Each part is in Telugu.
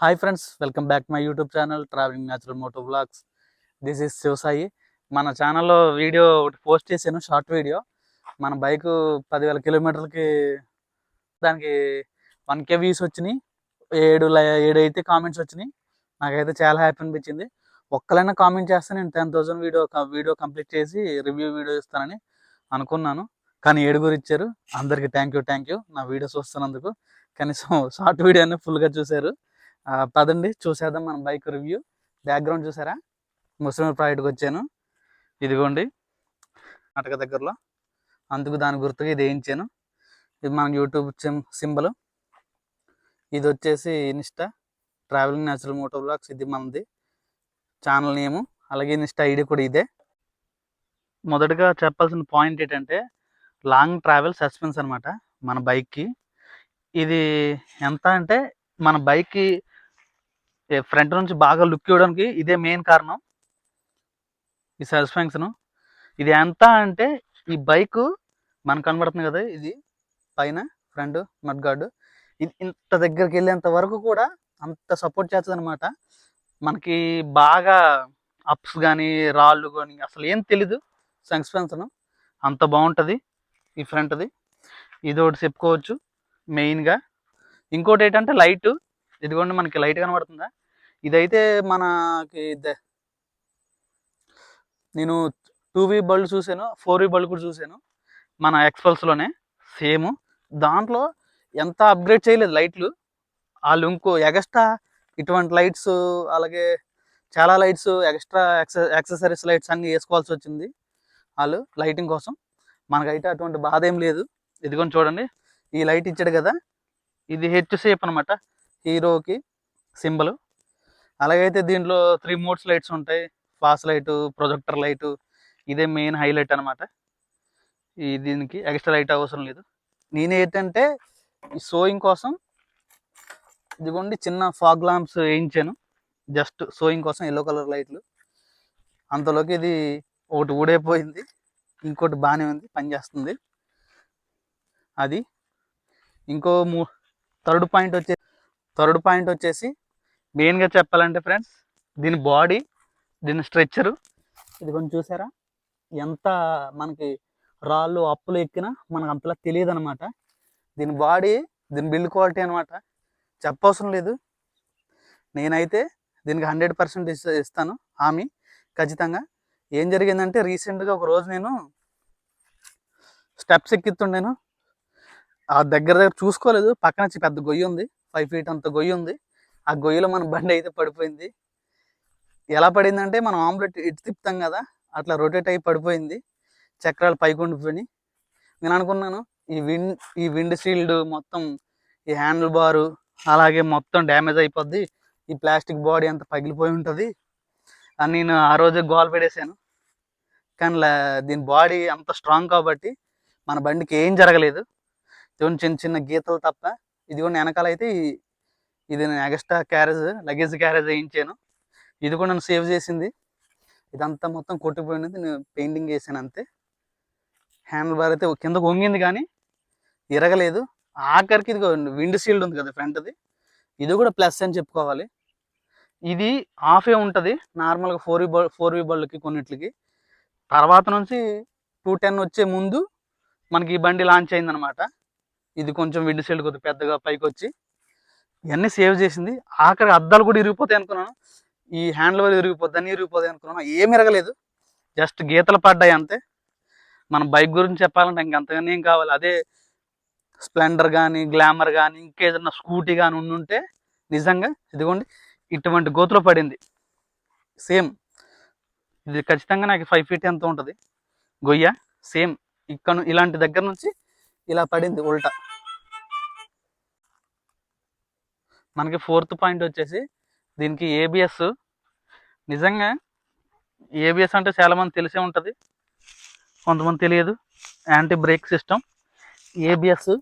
Hi friends, welcome back my YouTube channel travelling natural moto vlogs. This is Shivasai. మన ఛానల్లో వీడియో ఒకటి పోస్ట్ చేశాను, షార్ట్ వీడియో. మన బైక్ 10,000 కిలోమీటర్లకి దానికి 1K వ్యూస్ వచ్చినాయి, 7 అయితే కామెంట్స్ వచ్చినాయి. నాకైతే చాలా హ్యాపీ అనిపించింది. ఒక్కలైనా కామెంట్ చేస్తే నేను 10,000 వీడియో కంప్లీట్ చేసి రివ్యూ వీడియో ఇస్తానని అనుకున్నాను. కానీ 7 ఇచ్చారు. అందరికీ థ్యాంక్ యూ నా వీడియో చూస్తున్నందుకు. కనీసం షార్ట్ వీడియోని ఫుల్గా చూశారు. పదండి చూసేద్దాం మన బైక్ రివ్యూ. బ్యాక్గ్రౌండ్ చూసారా, ముస్లిం ప్రాజెక్ట్కి వచ్చాను. ఇదిగోండి కర్ణాటక దగ్గరలో, అందుకు దాని గుర్తుగా ఇది వేయించాను. ఇది మన యూట్యూబ్ సింబల్. ఇది వచ్చేసి insta travelling natural moto vlogs, ఇది మనది ఛానల్ నేము. అలాగే ఇన్స్టా ఐడి కూడా ఇదే. మొదటగా చెప్పాల్సిన పాయింట్ ఏంటంటే లాంగ్ ట్రావెల్ సస్పెన్స్ అనమాట మన బైక్కి. ఇది ఎంత అంటే మన బైక్కి ఫ్రంట్ నుంచి బాగా లుక్ ఇవ్వడానికి ఇదే మెయిన్ కారణం, ఈ సస్పెన్షన్. ఇది ఎంత అంటే ఈ బైక్ మనకు కనబడుతుంది కదా, ఇది పైన ఫ్రంట్ మడ్ గార్డ్, ఇది ఇంత దగ్గరికి వెళ్ళేంత వరకు కూడా అంత సపోర్ట్ చేస్తుంది అనమాట. మనకి బాగా అప్స్ కానీ రాళ్ళు కానీ అసలు ఏం తెలీదు. సస్పెన్షన్ అంత బాగుంటుంది ఈ ఫ్రంట్ది. ఇది ఒకటి చెప్పుకోవచ్చు మెయిన్గా. ఇంకోటి ఏంటంటే లైట్. ఇదిగోండి మనకి లైట్ కనబడుతుందా, ఇదైతే మనకి నేను 2V బల్బ్ చూసాను, 4V బల్బ్ కూడా చూసాను మన ఎక్స్పల్స్లోనే. సేమ్ దాంట్లో ఎంత అప్గ్రేడ్ చేయలేదు లైట్లు. వాళ్ళు ఇంకో ఎక్స్ట్రా ఇటువంటి లైట్స్, అలాగే చాలా లైట్స్ ఎక్స్ట్రా యాక్సెసరీస్ లైట్స్ అన్నీ వేసుకోవాల్సి వచ్చింది వాళ్ళు లైటింగ్ కోసం. మనకైతే అటువంటి బాధ ఏం లేదు. ఇదిగోని చూడండి, ఈ లైట్ ఇచ్చాడు కదా, ఇది హెచ్ షేప్ అనమాట, హీరోకి సింబల్. అలాగైతే దీంట్లో 3 మోడ్స్ లైట్స్ ఉంటాయి, ఫాస్ట్ లైటు, ప్రొజెక్టర్ లైటు. ఇదే మెయిన్ హైలైట్ అనమాట. దీనికి ఎక్స్ట్రా లైట్ అవసరం లేదు. నేనేంటంటే ఈ షోయింగ్ కోసం ఇదిగోండి చిన్న ఫాగ్ ల్యాంప్స్ వేయించాను, జస్ట్ షోయింగ్ కోసం, ఎల్లో కలర్ లైట్లు. అంతలోకి ఇది ఒకటి ఊడైపోయింది, ఇంకోటి బాగానే ఉంది, పనిచేస్తుంది. అది ఇంకో థర్డ్ పాయింట్ వచ్చేసి మెయిన్గా చెప్పాలంటే ఫ్రెండ్స్, దీని బాడీ, దీని స్ట్రెచ్చరు. ఇది కొంచెం చూసారా, ఎంత మనకి రాళ్ళు అప్పులు ఎక్కినా మనకు అంతలా తెలియదు అనమాట. దీని బాడీ, దీని బిల్డ్ క్వాలిటీ అనమాట, చెప్పవసరం లేదు. నేనైతే దీనికి 100% ఇస్తాను హామీ, ఖచ్చితంగా. ఏం జరిగిందంటే రీసెంట్గా ఒక రోజు నేను స్టెప్స్ ఎక్కిస్తుండేను, ఆ దగ్గర చూసుకోలేదు, పక్కన పెద్ద గొయ్యి ఉంది, 5 feet అంత గొయ్యి ఉంది. ఆ గొయ్యిలో మన బండి అయితే పడిపోయింది. ఎలా పడిందంటే మనం ఆమ్లెట్ ఇటు తిప్పుతాం కదా, అట్లా రొటేట్ అయ్యి పడిపోయింది. చక్రాలు పైకి ఉండిపోయినాయి. నేను అనుకున్నాను ఈ విండ్ షీల్డ్ మొత్తం, ఈ హ్యాండిల్ బారు అలాగే మొత్తం డ్యామేజ్ అయిపోద్ది, ఈ ప్లాస్టిక్ బాడీ అంతా పగిలిపోయి ఉంటుంది అని నేను ఆ రోజే గోల్ పెడేసాను. కానీ దీని బాడీ అంత స్ట్రాంగ్ కాబట్టి మన బండికి ఏం జరగలేదు. చిన్న చిన్న గీతలు తప్ప. ఇది కూడా వెనకాల అయితే ఇది నేను ఎక్స్ట్రా లగేజ్ క్యారేజ్ వేయించాను. ఇది కూడా నన్ను సేవ్ చేసింది. ఇదంతా మొత్తం కొట్టిపోయినది, నేను పెయింటింగ్ వేసాను అంతే. హ్యాండిల్ బార్ అయితే కిందకు వంగింది కానీ ఇరగలేదు. ఆఖరికి ఇది విండ్ షీల్డ్ ఉంది కదా ఫ్రంట్ది, ఇది కూడా ప్లస్ అని చెప్పుకోవాలి. ఇది ఆఫే ఉంటుంది నార్మల్గా 4V బళ్ళకి కొన్నిట్లకి. తర్వాత నుంచి 210 వచ్చే ముందు మనకి ఈ బండి లాంచ్ అయిందనమాట. ఇది కొంచెం విండ్ షీల్డ్ కొద్దిగా పెద్దగా పైకి వచ్చి ఇవన్నీ సేవ్ చేసింది. ఆఖరి అద్దాలు కూడా ఇరిగిపోతాయి అనుకున్నాను, ఈ హ్యాండిల్ బార్ ఇరిగిపోతాయి అనుకున్నాను. ఏమి ఇరగలేదు, జస్ట్ గీతలు పడ్డాయి అంతే. మన బైక్ గురించి చెప్పాలంటే ఇంకంతగానే ఏం కావాలి. అదే స్ప్లెండర్ కానీ, గ్లామర్ కానీ, ఇంకేదన్నా స్కూటీ కానీ ఉండుంటే నిజంగా ఇదిగోండి ఇటువంటి గోతులో పడింది. సేమ్ ఇది ఖచ్చితంగా నాకు 5 feet ఎంత ఉంటుంది గొయ్య. సేమ్ ఇక్కడ ఇలాంటి దగ్గర నుంచి ఇలా పడింది ఉల్టా. మనకి 4th పాయింట్ వచ్చేసి దీనికి ఏబిఎస్. నిజంగా ఏబిఎస్ అంటే చాలామంది తెలిసే ఉంటుంది, కొంతమంది తెలియదు. Anti break system ABS.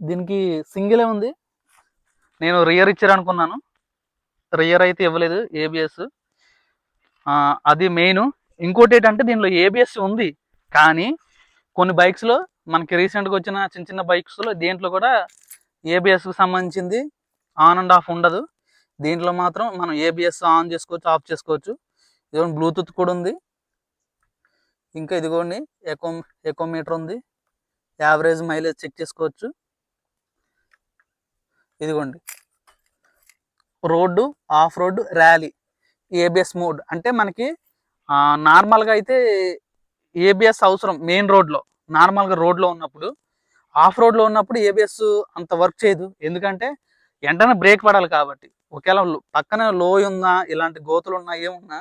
దీనికి సింగిలే ఉంది. నేను రియర్ ఇచ్చారనుకున్నాను, రియర్ అయితే ఇవ్వలేదు ఏబిఎస్. అది మెయిన్. ఇంకోటి ఏంటంటే దీనిలో ఏబిఎస్ ఉంది, కానీ కొన్ని బైక్స్లో మనకి రీసెంట్గా వచ్చిన చిన్న చిన్న బైక్స్లో దేంట్లో కూడా ఏబిఎస్కి సంబంధించింది ఆన్ అండ్ ఆఫ్ ఉండదు. దీంట్లో మాత్రం మనం ఏబిఎస్ ఆన్ చేసుకోవచ్చు, ఆఫ్ చేసుకోవచ్చు. ఇదిగోండి బ్లూటూత్ కూడా ఉంది. ఇంకా ఇదిగోండి ఎకోమీటర్ ఉంది, యావరేజ్ మైలేజ్ చెక్ చేసుకోవచ్చు. ఇదిగోండి road, of road, rally, ABS mode. అంటే మనకి నార్మల్గా అయితే ఏబిఎస్ అవసరం మెయిన్ రోడ్లో, నార్మల్గా రోడ్లో ఉన్నప్పుడు. ఆఫ్ రోడ్లో ఉన్నప్పుడు ఏబిఎస్ అంత వర్క్ చేయదు, ఎందుకంటే వెంటనే బ్రేక్ పడాలి కాబట్టి. ఒకవేళ పక్కన లోయ ఉన్నా, ఇలాంటి గోతులు ఉన్నా, ఏమున్నా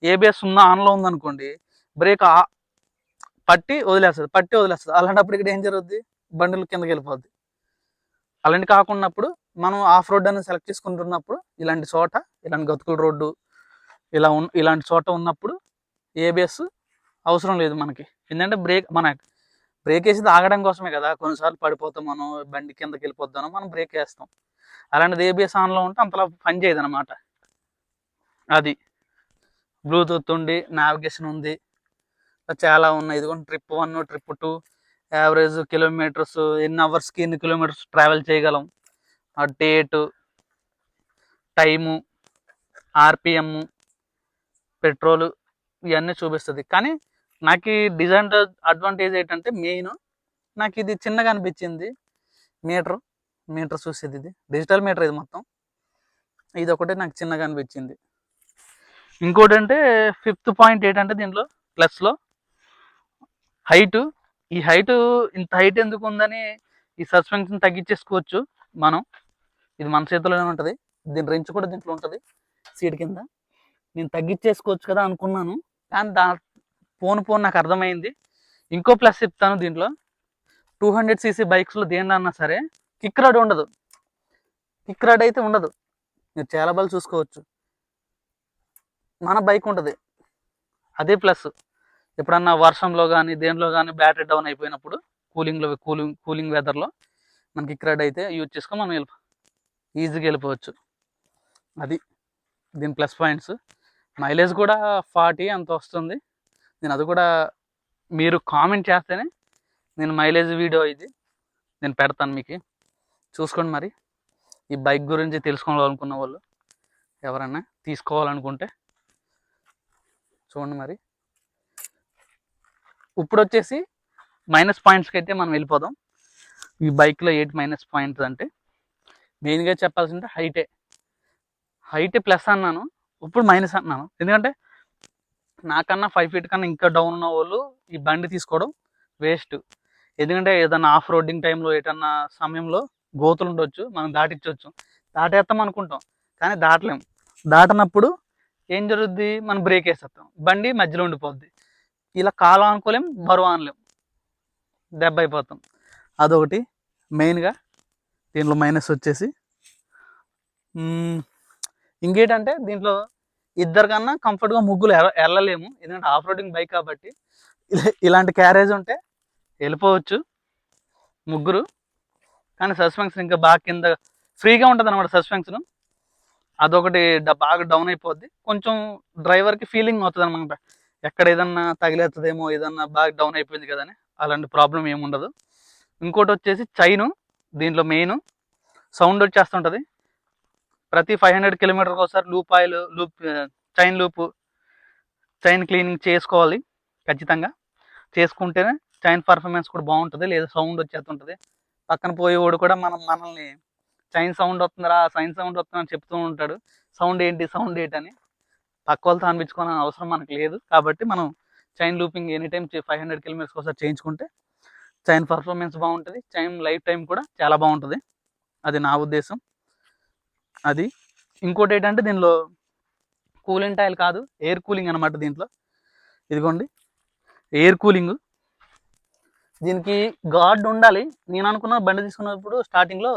ఏబిఎస్ ఉన్నా ఆన్లో ఉందనుకోండి, బ్రేక్ పట్టి వదిలేస్తుంది. అలాంటప్పుడు ఇక్కడ ఏం జరుగుద్ది, బండిలు కిందకి వెళ్ళిపోద్ది. అలాంటి కాకున్నప్పుడు మనం ఆఫ్ రోడ్ అని సెలెక్ట్ చేసుకుంటున్నప్పుడు ఇలాంటి చోట, ఇలాంటి గతుకుల రోడ్డు ఇలాంటి చోట ఉన్నప్పుడు ఏబిఎస్ అవసరం లేదు మనకి. ఎందుకంటే బ్రేక్ వేసి ఆగడం కోసమే కదా. కొన్నిసార్లు పడిపోతాం మనం, బండి కిందకి వెళ్ళిపోద్దాం, మనం బ్రేక్ వేస్తాం. అలాంటిది ఏబిఎస్ ఆన్లో ఉంటే అంతలా పని చేయదు అనమాట. అది బ్లూటూత్ ఉండి, నావిగేషన్ ఉంది, చాలా ఉన్నాయి. ఇదిగోండి ట్రిప్ 1, ట్రిప్ 2, యావరేజ్ కిలోమీటర్స్, ఎన్ని అవర్స్కి ఎన్ని కిలోమీటర్స్ ట్రావెల్ చేయగలం, ఆ డేటు, టైము, ఆర్పిఎం, పెట్రోలు, ఇవన్నీ చూపిస్తుంది. కానీ నాకు ఈ డిజైన్ అడ్వాంటేజ్ ఏంటంటే, మెయిన్ నాకు ఇది చిన్నగా అనిపించింది. మీటర్ చూసేది, ఇది డిజిటల్ మీటర్, ఇది మొత్తం ఇది ఒకటే నాకు చిన్నగా అనిపించింది. ఇంకోటి అంటే 5th పాయింట్ ఏంటంటే, దీంట్లో ప్లస్లో హైటు. ఈ హైటు, ఇంత హైట్ ఎందుకు ఉందని ఈ సస్పెన్షన్ తగ్గించేసుకోవచ్చు మనం. ఇది మన చేతిలోనే ఉంటుంది. దీని రెంచ్ కూడా దీంట్లో ఉంటుంది సీట్ కింద. నేను తగ్గించేసుకోవచ్చు కదా అనుకున్నాను, కానీ పోను నాకు అర్థమైంది. ఇంకో ప్లస్ చెప్తాను, దీంట్లో 200cc బైక్స్లో దేన్నన్నా సరే కిక్ రాడ్ ఉండదు. కిక్ రాడ్ అయితే ఉండదు, మీరు చాలా బాగా చూసుకోవచ్చు. మన బైక్ ఉంటుంది, అదే ప్లస్. ఎప్పుడన్నా వర్షంలో కానీ దేంట్లో కానీ బ్యాటరీ డౌన్ అయిపోయినప్పుడు, కూలింగ్ వెదర్లో మనకి కిక్ రాడ్ అయితే యూజ్ చేసుకొని మనం ఈజీగా వెళ్ళిపోవచ్చు. అది దీని ప్లస్ పాయింట్స్. మైలేజ్ కూడా 40 అంత వస్తుంది. నేను అది కూడా మీరు కామెంట్ చేస్తేనే నేను మైలేజ్ వీడియో ఇది నేను పెడతాను, మీకు చూసుకోండి. మరి ఈ బైక్ గురించి తెలుసుకోవాలనుకున్న వాళ్ళు ఎవరైనా తీసుకోవాలనుకుంటే చూడండి. మరి ఇప్పుడు వచ్చేసి మైనస్ పాయింట్స్కి అయితే మనం వెళ్ళిపోదాం. ఈ బైక్లో 8 మైనస్ పాయింట్స్ అంటే మెయిన్గా చెప్పాల్సింటే హైటే ప్లస్ అన్నాను, ఇప్పుడు మైనస్ అన్నాను. ఎందుకంటే నాకన్నా 5 feet కన్నా ఇంకా డౌన్ ఉన్న వాళ్ళు ఈ బండి తీసుకోవడం వేస్ట్. ఎందుకంటే ఏదన్నా ఆఫ్ రోడింగ్ టైంలో, ఏదన్నా సమయంలో గోతులు ఉండొచ్చు, మనం దాటేస్తాం అనుకుంటాం, కానీ దాటనప్పుడు ఏం జరుగుద్ది, మనం బ్రేక్ వేసేస్తాం, బండి మధ్యలో ఉండిపోద్ది. ఇలా కాలం అనుకోలేం, బరువు అనలేం, దెబ్బ అయిపోతాం. అదొకటి మెయిన్గా దీంట్లో మైనస్ వచ్చేసి. ఇంకేంటంటే దీంట్లో ఇద్దరికన్నా కంఫర్ట్గా ముగ్గురు వెళ్ళలేము, ఎందుకంటే ఆఫ్ రోడింగ్ బైక్ కాబట్టి. ఇలాంటి క్యారేజ్ ఉంటే వెళ్ళిపోవచ్చు ముగ్గురు, కానీ సస్పెన్షన్ ఇంకా బాగా కింద ఫ్రీగా ఉంటుంది అనమాట సస్పెన్షన్. అదొకటి బాగా డౌన్ అయిపోద్ది, కొంచెం డ్రైవర్కి ఫీలింగ్ అవుతుంది అనమాట, ఎక్కడ ఏదన్నా తగిలేస్తుందేమో, ఏదన్నా బాగా డౌన్ అయిపోయింది కదా అని. అలాంటి ప్రాబ్లం ఏముండదు. ఇంకోటి వచ్చేసి దీంట్లో మెయిన్ సౌండ్ వచ్చేస్తుంటుంది. ప్రతి 500 kilometers ఒకసారి చైన్ క్లీనింగ్ చేసుకోవాలి ఖచ్చితంగా. చేసుకుంటేనే చైన్ పర్ఫార్మెన్స్ కూడా బాగుంటుంది, లేదా సౌండ్ వచ్చేస్తుంటుంది. పక్కన పోయేవాడు కూడా మనల్ని చైన్ సౌండ్ వస్తుందా అని చెప్తూ ఉంటాడు. సౌండ్ ఏంటి అని పక్క వాళ్ళతో అనిపించుకోవాలని అవసరం మనకు లేదు. కాబట్టి మనం chain looping any time 500 kilometers ఒకసారి చేయించుకుంటే చైన్ పర్ఫార్మెన్స్ బాగుంటుంది, చైన్ లైఫ్ టైం కూడా చాలా బాగుంటుంది. అది నా ఉద్దేశం. అది ఇంకోటి ఏంటంటే, దీనిలో కూలింగ్ టైల్ కాదు, ఎయిర్ కూలింగ్ అనమాట. దీంట్లో ఇదిగోండి ఎయిర్ కూలింగ్. దీనికి గార్డ్ ఉండాలి. నేను అనుకున్న బండి తీసుకున్నప్పుడు స్టార్టింగ్లో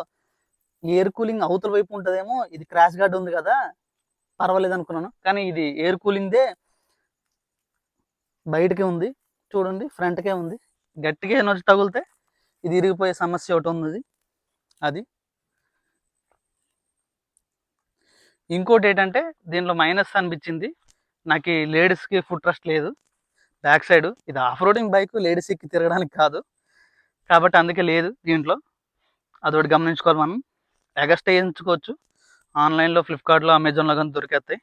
ఎయిర్ కూలింగ్ అవతల వైపు ఉంటుందేమో, ఇది క్రాష్ గార్డ్ ఉంది కదా పర్వాలేదు అనుకున్నాను, కానీ ఇది ఎయిర్ కూలింగ్దే బయటకే ఉంది. చూడండి ఫ్రంట్కే ఉంది. గట్టిగా ఎనర్జీ తగిలితే ఇది ఇరిగిపోయే సమస్య ఒకటి ఉంది. అది ఇంకోటి ఏంటంటే, దీంట్లో మైనస్ అనిపించింది నాకు, లేడీస్కి ఫుట్ రెస్ట్ లేదు బ్యాక్ సైడ్. ఇది ఆఫ్ రోడింగ్ బైక్, లేడీస్ ఎక్కి తిరగడానికి కాదు కాబట్టి అందుకే లేదు దీంట్లో. అదొకటి గమనించుకోవాలి మనం. ఎగస్ట్రా వేయించుకోవచ్చు. ఆన్లైన్లో ఫ్లిప్కార్ట్లో అమెజాన్లో కానీ దొరికేస్తాయి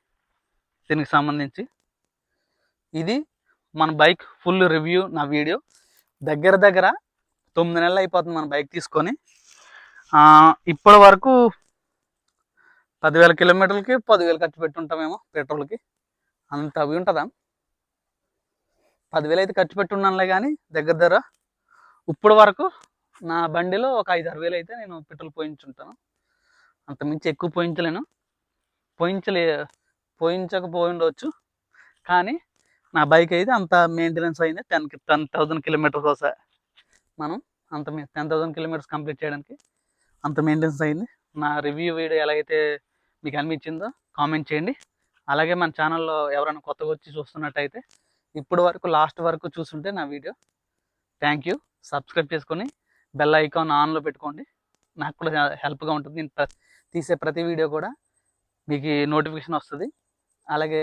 దీనికి సంబంధించి. ఇది మన బైక్ ఫుల్ రివ్యూ నా వీడియో. దగ్గర దగ్గర 9 నెలలు అయిపోతుంది మన బైక్ తీసుకొని. ఇప్పటి వరకు 10,000 కిలోమీటర్లకి 10,000 ఖర్చు పెట్టుంటామేమో పెట్రోల్కి. అంత అవి ఉంటుందా? 10,000 అయితే ఖర్చు పెట్టున్నానులే, కానీ దగ్గర దగ్గర ఇప్పటి వరకు నా బండిలో ఒక 5-6 వేలు అయితే నేను పెట్రోల్ పోయించుంటాను. అంత మించి ఎక్కువ పోయించలేను. పోయించకపోయిండవచ్చు, కానీ నా బైక్ అయితే అంత మెయింటెనెన్స్ అయింది. 10,000 కిలోమీటర్స్ వస్తాయి. మనం అంత 10,000 కిలోమీటర్స్ కంప్లీట్ చేయడానికి అంత మెయింటెనెన్స్ అయింది. నా రివ్యూ వీడియో ఎలాగైతే మీకు అనిపించిందో కామెంట్ చేయండి. అలాగే మన ఛానల్లో ఎవరైనా కొత్తగా వచ్చి చూస్తున్నట్టయితే ఇప్పటి వరకు లాస్ట్ వరకు చూస్తుంటే నా వీడియో థ్యాంక్ యూ. సబ్స్క్రైబ్ చేసుకొని బెల్ ఐకాన్ ఆన్లో పెట్టుకోండి. నాకు కూడా హెల్ప్గా ఉంటుంది. నేను తీసే ప్రతి వీడియో కూడా మీకు నోటిఫికేషన్ వస్తుంది. అలాగే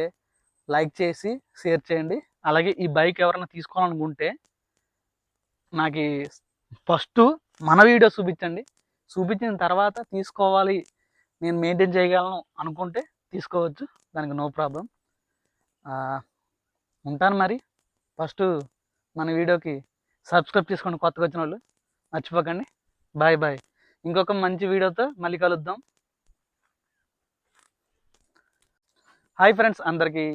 లైక్ చేసి షేర్ చేయండి. అలాగే ఈ బైక్ ఎవరైనా తీసుకోవాలనుకుంటే నాకు ఫస్ట్ మన వీడియో చూపించండి. చూపించిన తర్వాత తీసుకోవాలి, నేను మెయింటైన్ చేయగలను అనుకుంటే తీసుకోవచ్చు, దానికి నో ప్రాబ్లం. ఉంటాను మరి. ఫస్ట్ మన వీడియోకి సబ్స్క్రైబ్ చేసుకోండి, కొత్తగా వచ్చిన వాళ్ళు మర్చిపోకండి. Bye bye. ఇంకొక మంచి వీడియోతో మళ్ళీ కలుద్దాం. హాయ్ ఫ్రెండ్స్ అందరికీ.